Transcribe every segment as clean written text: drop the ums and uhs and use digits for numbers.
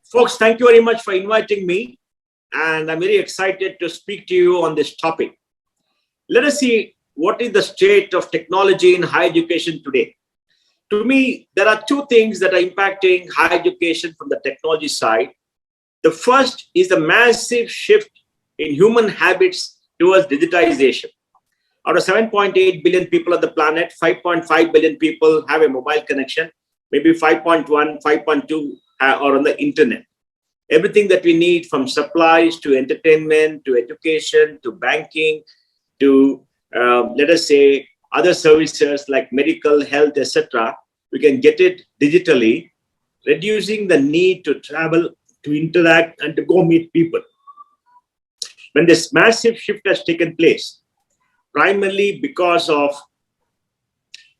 Folks, thank you very much for inviting me. And I'm very excited to speak to you on this topic. Let us see what is the state of technology in higher education today. To me, there are two things that are impacting higher education from the technology side. The first is the massive shift in human habits towards digitization. Out of 7.8 billion people on the planet, 5.5 billion people have a mobile connection, maybe 5.1, 5.2 are on the internet. Everything that we need, from supplies to entertainment, to education, to banking, to let us say other services like medical, health, etc., we can get it digitally, reducing the need to travel, to interact, and to go meet people. When this massive shift has taken place, primarily because of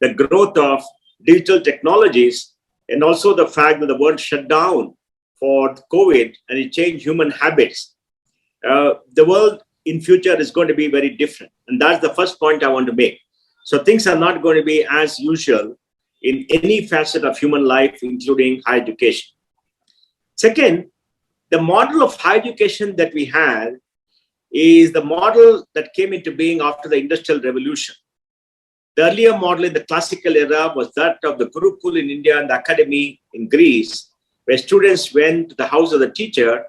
the growth of digital technologies, and also the fact that the world shut down for COVID and it changed human habits, the world in future is going to be very different. And that's the first point I want to make. So things are not going to be as usual in any facet of human life, including higher education. Second, the model of higher education that we had is the model that came into being after the Industrial Revolution. The earlier model in the classical era was that of the Gurukul in India and the academy in Greece, where students went to the house of the teacher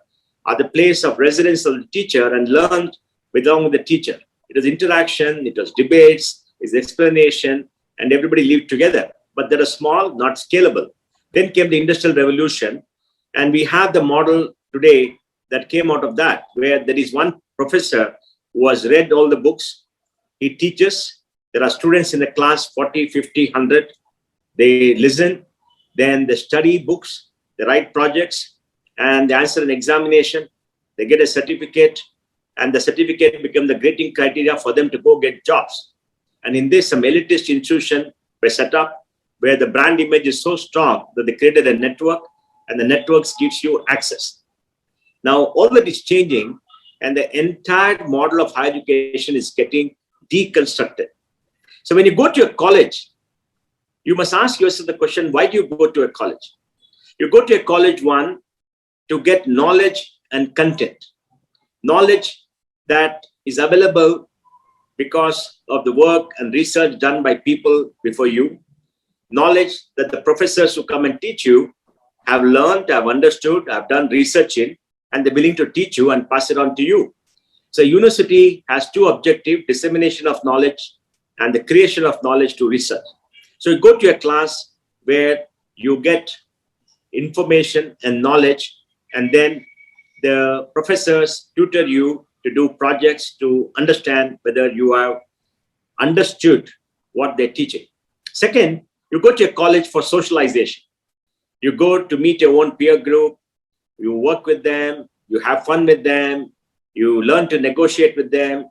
or the place of residence of the teacher and learned along with the teacher. It was interaction, it was debates, it was explanation, and everybody lived together. But they were small, not scalable. Then came the Industrial Revolution, and we have the model today that came out of that, where there is one professor who has read all the books. He teaches. There are students in the class, 40, 50, 100. They listen. Then they study books. They write projects. And they answer an examination. They get a certificate. And the certificate becomes the grading criteria for them to go get jobs. And in this, some elitist institutions were set up where the brand image is so strong that they created a network. And the networks gives you access. Now, all that is changing, and the entire model of higher education is getting deconstructed. So when you go to a college, you must ask yourself the question, why do you go to a college? You go to a college, one, to get knowledge and content. Knowledge that is available because of the work and research done by people before you. Knowledge that the professors who come and teach you have learned, have understood, have done research in, and they're willing to teach you and pass it on to you. So university has two objectives: dissemination of knowledge and the creation of knowledge to research. So you go to a class where you get information and knowledge, and then the professors tutor you to do projects to understand whether you have understood what they're teaching. Second, you go to a college for socialization. You go to meet your own peer group. You work with them, you have fun with them, you learn to negotiate with them,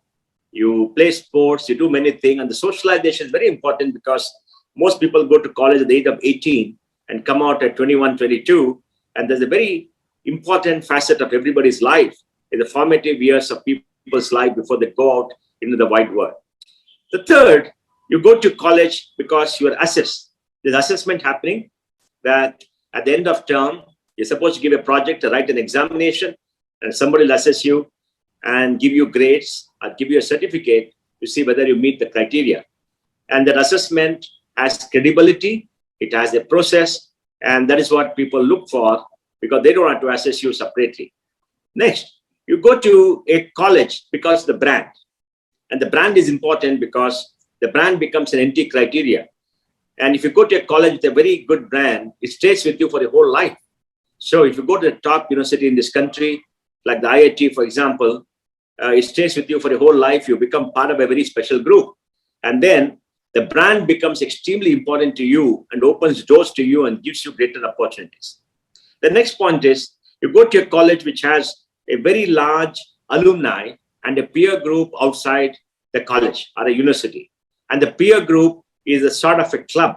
you play sports, you do many things. And the socialization is very important because most people go to college at the age of 18 and come out at 21, 22. And there's a very important facet of everybody's life in the formative years of people's life before they go out into the wide world. The third, you go to college because you are assessed. There's assessment happening that at the end of term, you're supposed to give a project, to write an examination, and somebody will assess you and give you grades or give you a certificate to see whether you meet the criteria. And that assessment has credibility, it has a process, and that is what people look for because they don't want to assess you separately. Next, you go to a college because of the brand. And the brand is important because the brand becomes an entry criteria. And if you go to a college with a very good brand, it stays with you for your whole life. So if you go to the top university in this country, like the IIT, for example, it stays with you for your whole life. You become part of a very special group. And then the brand becomes extremely important to you and opens doors to you and gives you greater opportunities. The next point is you go to a college which has a very large alumni and a peer group outside the college or a university. And the peer group is a sort of a club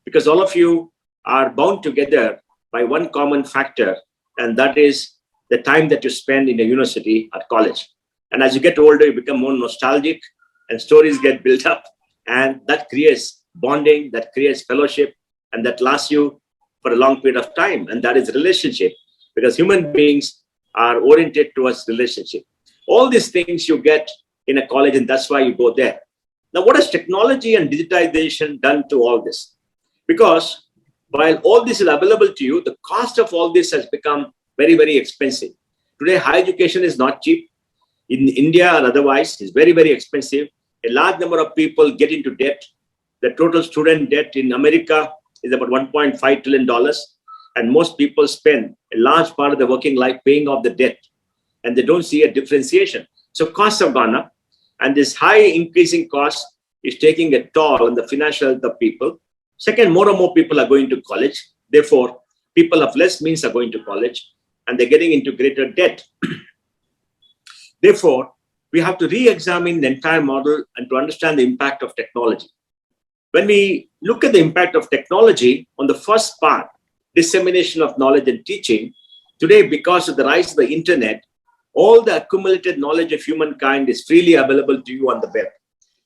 because all of you are bound together by one common factor, and that is the time that you spend in a university or college. And as you get older, you become more nostalgic and stories get built up, and that creates bonding, that creates fellowship, and that lasts you for a long period of time, and that is relationship. because human beings are oriented towards relationship. All these things you get in a college, and that's why you go there. Now, what has technology and digitization done to all this? Because while all this is available to you, the cost of all this has become very, very expensive. Today, higher education is not cheap. In India or otherwise, it's very, very expensive. A large number of people get into debt. The total student debt in America is about $1.5 trillion. And most people spend a large part of their working life paying off the debt. And they don't see a differentiation. So costs have gone up. And this high increasing cost is taking a toll on the financial health of people. Second, more and more people are going to college. Therefore, people of less means are going to college and they're getting into greater debt. Therefore, we have to re-examine the entire model and to understand the impact of technology. When we look at the impact of technology on the first part, dissemination of knowledge and teaching, today, because of the rise of the internet, all the accumulated knowledge of humankind is freely available to you on the web.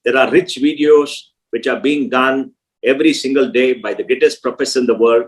There are rich videos which are being done every single day by the greatest professors in the world.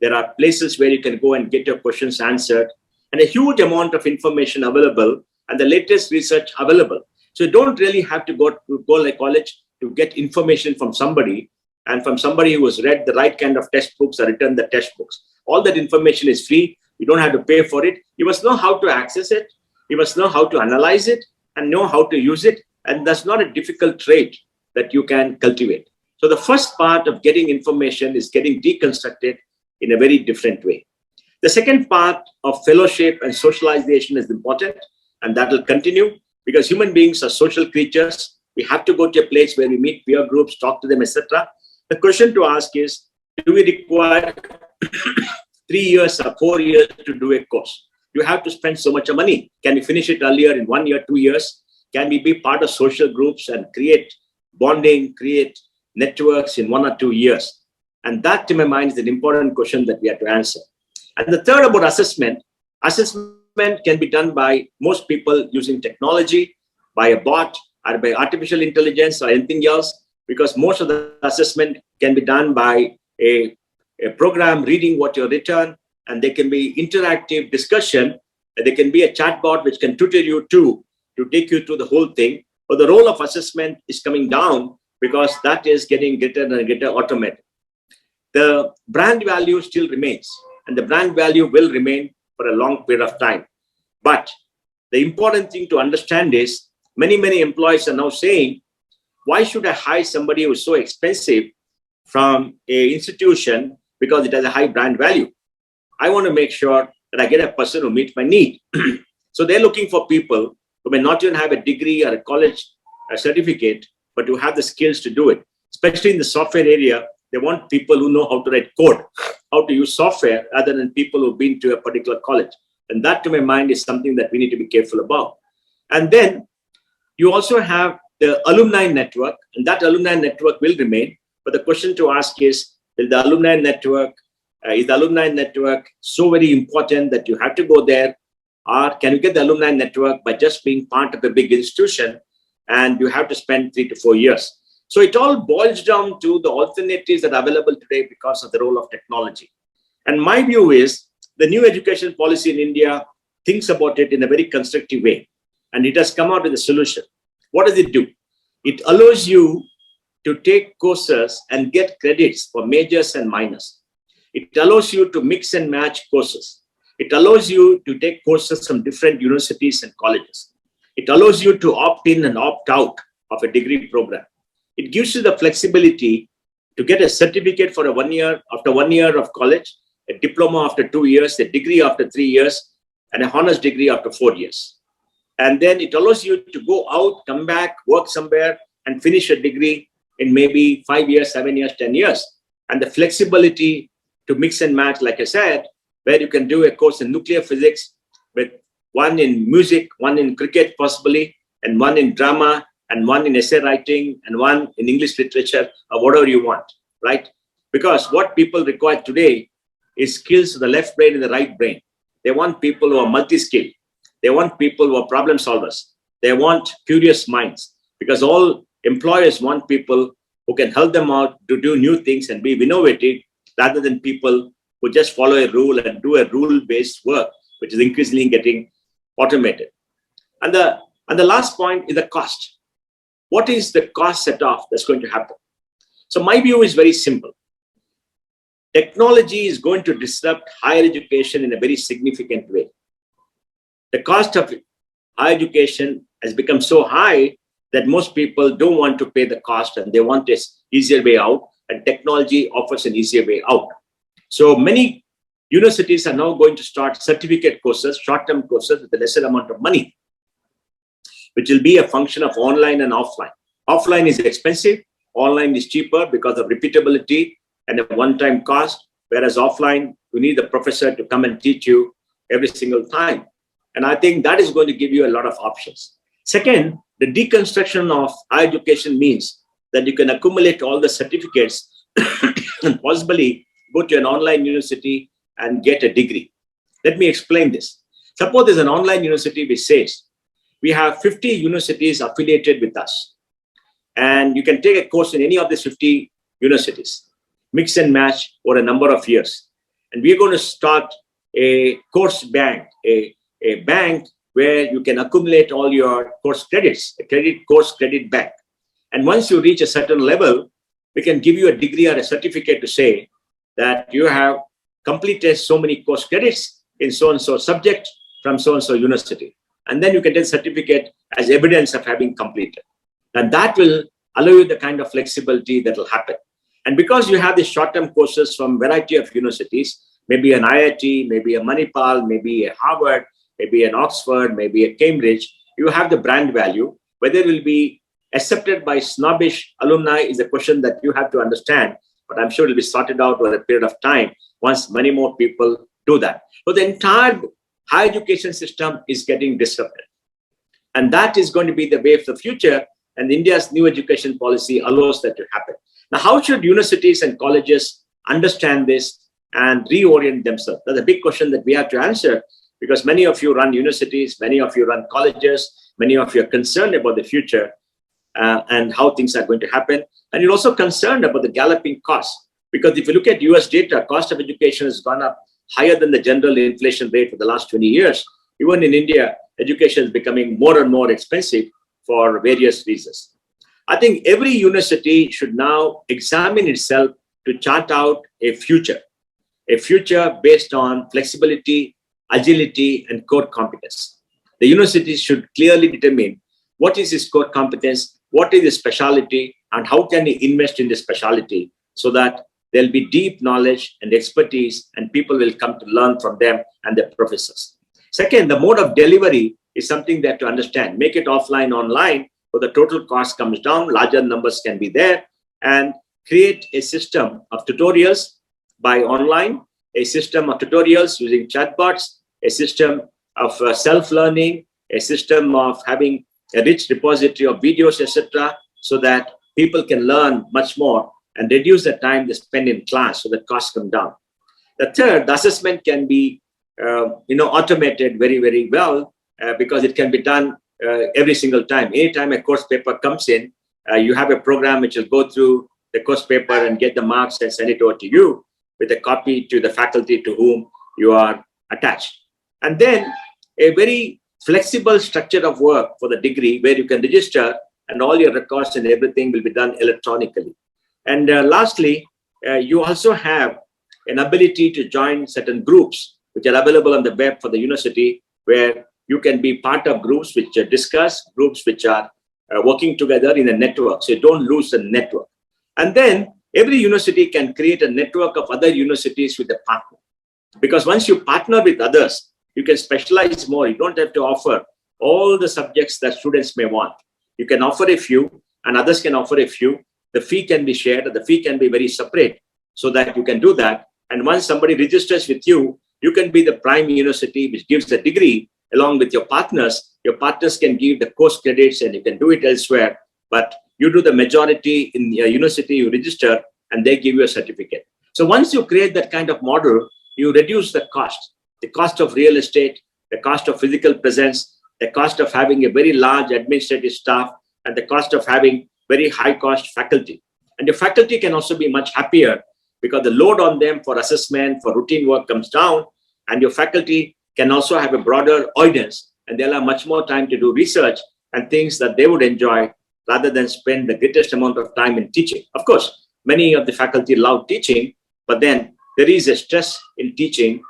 There are places where you can go and get your questions answered, and a huge amount of information available and the latest research available. So you don't really have to go to college to get information from somebody, and from somebody who has read the right kind of textbooks or written the textbooks. All that information is free. You don't have to pay for it. You must know how to access it. You must know how to analyze it and know how to use it. And that's not a difficult trait that you can cultivate. So the first part of getting information is getting deconstructed in a very different way. The second part of fellowship and socialization is important, and that will continue because human beings are social creatures. We have to go to a place where we meet peer groups, talk to them, etc. The question to ask is, do we require 3 years or 4 years to do a course? You have to spend so much money. Can we finish it earlier in 1 year, 2 years? Can we be part of social groups and create bonding, create networks in 1 or 2 years? And that, to my mind, is an important question that we have to answer. And the third about assessment. Assessment can be done by most people using technology, by a bot, or by artificial intelligence or anything else, because most of the assessment can be done by a program reading what you've written, and there can be interactive discussion, and there can be a chatbot which can tutor you to take you through the whole thing. But the role of assessment is coming down because that is getting greater and greater automated. The brand value still remains, and the brand value will remain for a long period of time. But the important thing to understand is many employees are now saying, why should I hire somebody who is so expensive from an institution because it has a high brand value? I want to make sure that I get a person who meets my need. So they're looking for people who may not even have a degree or a college certificate, but who have the skills to do it. Especially in the software area, they want people who know how to write code, how to use software, rather than people who've been to a particular college. And that, to my mind, is something that we need to be careful about. And then you also have the alumni network, and that alumni network will remain. But the question to ask is, is the alumni network so very important that you have to go there? Or can you get the alumni network by just being part of a big institution and you have to spend 3 to 4 years? So it all boils down to the alternatives that are available today because of the role of technology. And my view is the new education policy in India thinks about it in a very constructive way. And it has come out with a solution. What does it do? It allows you to take courses and get credits for majors and minors. It allows you to mix and match courses. It allows you to take courses from different universities and colleges. It allows you to opt in and opt out of a degree program. It gives you the flexibility to get a certificate for 1 year, after 1 year of college, a diploma after 2 years, a degree after 3 years, and a honors degree after 4 years. And then it allows you to go out, come back, work somewhere, and finish a degree in maybe 5 years, 7 years, 10 years. And the flexibility to mix and match, like I said, where you can do a course in nuclear physics with one in music, one in cricket possibly, and one in drama, and one in essay writing, and one in English literature, or whatever you want, right? Because what people require today is skills to the left brain and the right brain. They want people who are multi-skilled. They want people who are problem solvers. They want curious minds, because all employers want people who can help them out to do new things and be innovative, rather than people who just follow a rule and do a rule-based work, which is increasingly getting automated. And the last point is the cost. What is the cost set-off that's going to happen? So my view is very simple. Technology is going to disrupt higher education in a very significant way. The cost of higher education has become so high that most people don't want to pay the cost and they want an easier way out, and technology offers an easier way out. So many universities are now going to start certificate courses, short-term courses with a lesser amount of money, which will be a function of online and offline. Offline is expensive, online is cheaper because of repeatability and a one-time cost, whereas offline, you need the professor to come and teach you every single time. And I think that is going to give you a lot of options. Second, the deconstruction of higher education means that you can accumulate all the certificates and possibly go to an online university and get a degree. Let me explain this. Suppose there's an online university which says, we have 50 universities affiliated with us, and you can take a course in any of these 50 universities, mix and match over a number of years. And we're going to start a course bank, a bank where you can accumulate all your course credits, a course credit bank. And once you reach a certain level, we can give you a degree or a certificate to say that you have completed so many course credits in so-and-so subject from so-and-so university. And then you can get a certificate as evidence of having completed. And that will allow you the kind of flexibility that will happen. And because you have these short-term courses from a variety of universities, maybe an IIT, maybe a Manipal, maybe a Harvard, maybe an Oxford, maybe a Cambridge, you have the brand value. Whether it will be accepted by snobbish alumni is a question that you have to understand, but I'm sure it will be sorted out over a period of time once many more people do that. So the entire higher education system is getting disrupted. And that is going to be the way of the future, and India's new education policy allows that to happen. Now, how should universities and colleges understand this and reorient themselves? That's a big question that we have to answer, because many of you run universities, many of you run colleges, many of you are concerned about the future and how things are going to happen. And you're also concerned about the galloping costs, because if you look at US data, cost of education has gone up higher than the general inflation rate for the last 20 years. Even in India, education is becoming more and more expensive for various reasons. I think every university should now examine itself to chart out a future based on flexibility, agility, and core competence. The universities should clearly determine what is its core competence, what is its specialty, and how can we invest in the specialty so that there'll be deep knowledge and expertise and people will come to learn from them and their professors. Second, the mode of delivery is something that to understand. Make it offline, online, so the total cost comes down, larger numbers can be there, and create a system of tutorials by online, a system of tutorials using chatbots, a system of self-learning, a system of having a rich repository of videos, etc., so that people can learn much more and reduce the time they spend in class so that costs come down. The third, the assessment can be automated very, very well because it can be done every single time. Anytime a course paper comes in, you have a program which will go through the course paper and get the marks and send it over to you with a copy to the faculty to whom you are attached. And then a very flexible structure of work for the degree where you can register and all your records and everything will be done electronically. And lastly, you also have an ability to join certain groups which are available on the web for the university, where you can be part of groups which discuss, groups which are working together in a network, so you don't lose the network. And then every university can create a network of other universities with a partner. Because once you partner with others, you can specialize more. You don't have to offer all the subjects that students may want. You can offer a few and others can offer a few. The fee can be shared, or the fee can be very separate so that you can do that. And once somebody registers with you, you can be the prime university which gives the degree along with your partners. Your partners can give the course credits and you can do it elsewhere. But you do the majority in your university, you register, and they give you a certificate. So once you create that kind of model, you reduce the cost of real estate, the cost of physical presence, the cost of having a very large administrative staff, and the cost of having very high cost faculty. And the faculty can also be much happier because the load on them for assessment, for routine work comes down, and your faculty can also have a broader audience, and they'll have much more time to do research and things that they would enjoy rather than spend the greatest amount of time in teaching. Of course, many of the faculty love teaching, but then there is a stress in teaching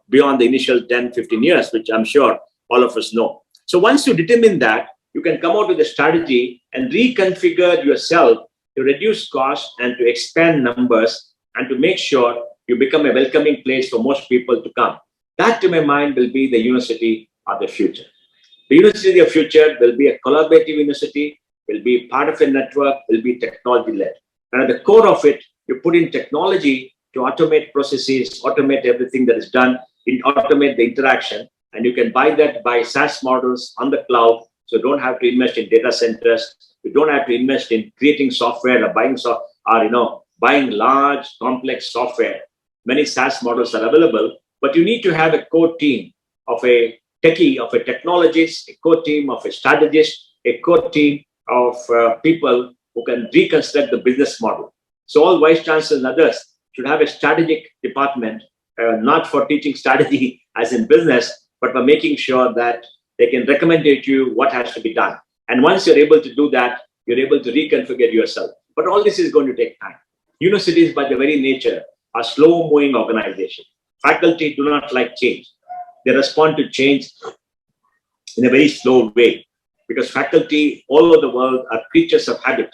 beyond the initial 10, 15 years, which I'm sure all of us know. So once you determine that, you can come out with a strategy and reconfigure yourself to reduce costs and to expand numbers and to make sure you become a welcoming place for most people to come. That, to my mind, will be the university of the future. The university of the future will be a collaborative university, will be part of a network, will be technology-led. And at the core of it, you put in technology to automate processes, automate everything that is done, automate the interaction, and you can buy that by SaaS models on the cloud. So you don't have to invest in data centers. You don't have to invest in creating software or buying large, complex software. Many SaaS models are available, but you need to have a core team of a techie, of a technologist, a core team of a strategist, a core team of people who can reconstruct the business model. So all vice chancellors and others should have a strategic department, not for teaching strategy as in business, but for making sure that they can recommend to you what has to be done. And once you're able to do that, you're able to reconfigure yourself. But all this is going to take time. Universities, by their very nature, are slow-moving organizations. Faculty do not like change. They respond to change in a very slow way, because faculty all over the world are creatures of habit.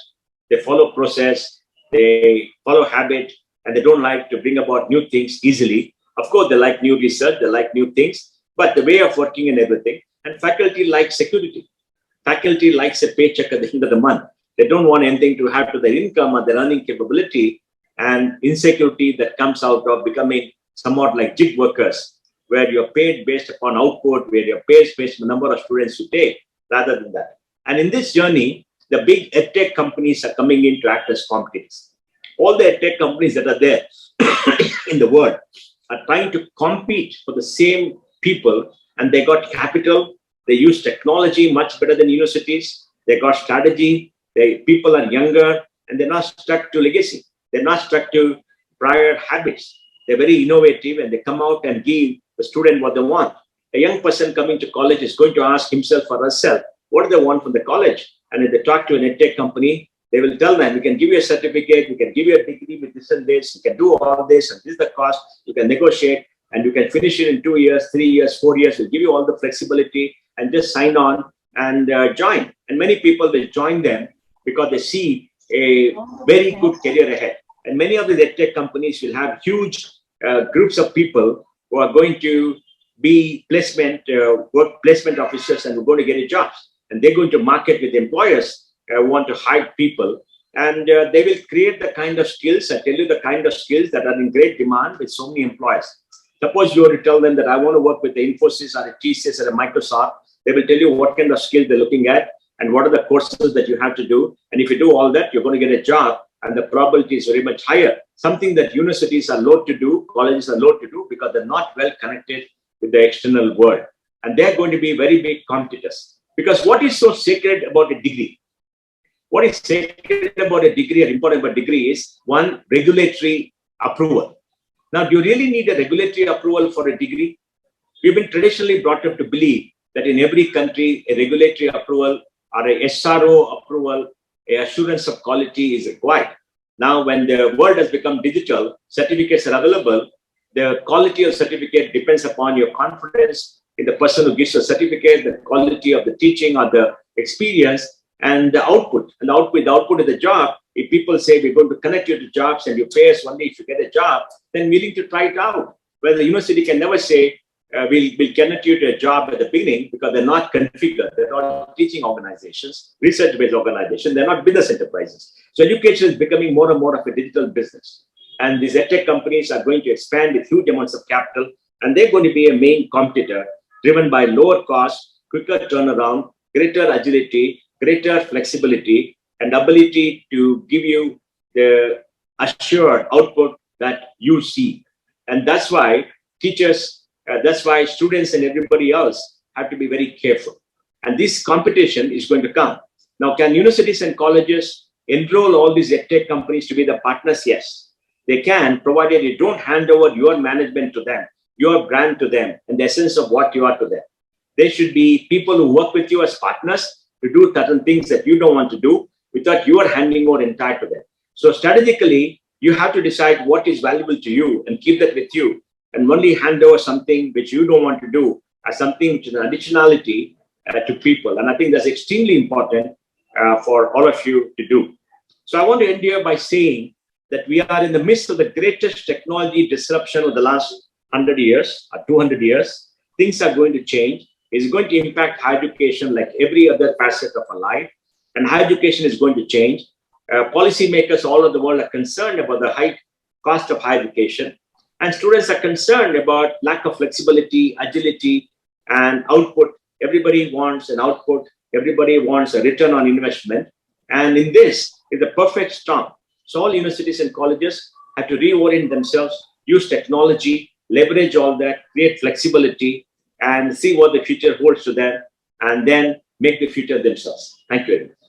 They follow process, they follow habit, and they don't like to bring about new things easily. Of course, they like new research, they like new things, but the way of working and everything. And faculty likes security. Faculty likes a paycheck at the end of the month. They don't want anything to have to their income or their earning capability, and insecurity that comes out of becoming somewhat like gig workers, where you're paid based upon output, where you're paid based on the number of students you take, rather than that. And in this journey, the big edtech companies are coming in to act as competitors. All the edtech companies that are there in the world are trying to compete for the same people, and they got capital, they use technology much better than universities, they got strategy, people are younger, and they're not stuck to legacy. They're not stuck to prior habits. They're very innovative, and they come out and give the student what they want. A young person coming to college is going to ask himself or herself, what do they want from the college? And if they talk to an edtech company, they will tell them, we can give you a certificate, we can give you a degree with this and this, you can do all this, and this is the cost, you can negotiate, and you can finish it in 2 years, 3 years, 4 years. We'll give you all the flexibility, and just sign on and join. And many people will join them because they see a very good career ahead. And many of the edtech companies will have huge groups of people who are going to be work placement officers, and we're going to get a job. And they're going to market with employers who want to hire people. And they will create the kind of skills, I tell you, the kind of skills that are in great demand with so many employers. Suppose you were to tell them that I want to work with the Infosys or a TCS or a Microsoft, they will tell you what kind of skill they're looking at and what are the courses that you have to do. And if you do all that, you're going to get a job, and the probability is very much higher. Something that universities are loath to do, colleges are loath to do, because they're not well connected with the external world. And they're going to be very big competitors. Because what is so sacred about a degree? What is sacred about a degree or important about a degree is, one, regulatory approval. Now, do you really need a regulatory approval for a degree? We've been traditionally brought up to believe that in every country, a regulatory approval or a SRO approval, a assurance of quality is required. Now, when the world has become digital, certificates are available. The quality of certificate depends upon your confidence in the person who gives you a certificate, the quality of the teaching or the experience, and the output. And the output of the job, if people say we're going to connect you to jobs and you pay us only if you get a job, then willing to try it out. Where the university can never say, we'll connect you to a job at the beginning, because they're not configured. They're not teaching organizations, research-based organizations. They're not business enterprises. So education is becoming more and more of a digital business. And these edtech companies are going to expand with huge amounts of capital, and they're going to be a main competitor, driven by lower cost, quicker turnaround, greater agility, greater flexibility, and ability to give you the assured output that you see. And that's why teachers, that's why students and everybody else have to be very careful. And this competition is going to come. Now, can universities and colleges enroll all these edtech companies to be the partners? Yes. They can, provided you don't hand over your management to them, your brand to them, and the essence of what you are to them. They should be people who work with you as partners to do certain things that you don't want to do without you are handing over entire to them. So strategically, you have to decide what is valuable to you and keep that with you, and only hand over something which you don't want to do as something which is an additionality to people. And I think that's extremely important for all of you to do. So I want to end here by saying that we are in the midst of the greatest technology disruption of the last 100 years or 200 years. Things are going to change. It's going to impact higher education like every other facet of our life. And higher education is going to change. Policymakers all over the world are concerned about the high cost of higher education. And students are concerned about lack of flexibility, agility, and output. Everybody wants an output. Everybody wants a return on investment. And in this is the perfect storm. So all universities and colleges have to reorient themselves, use technology, leverage all that, create flexibility, and see what the future holds to them, and then make the future themselves. Thank you very much.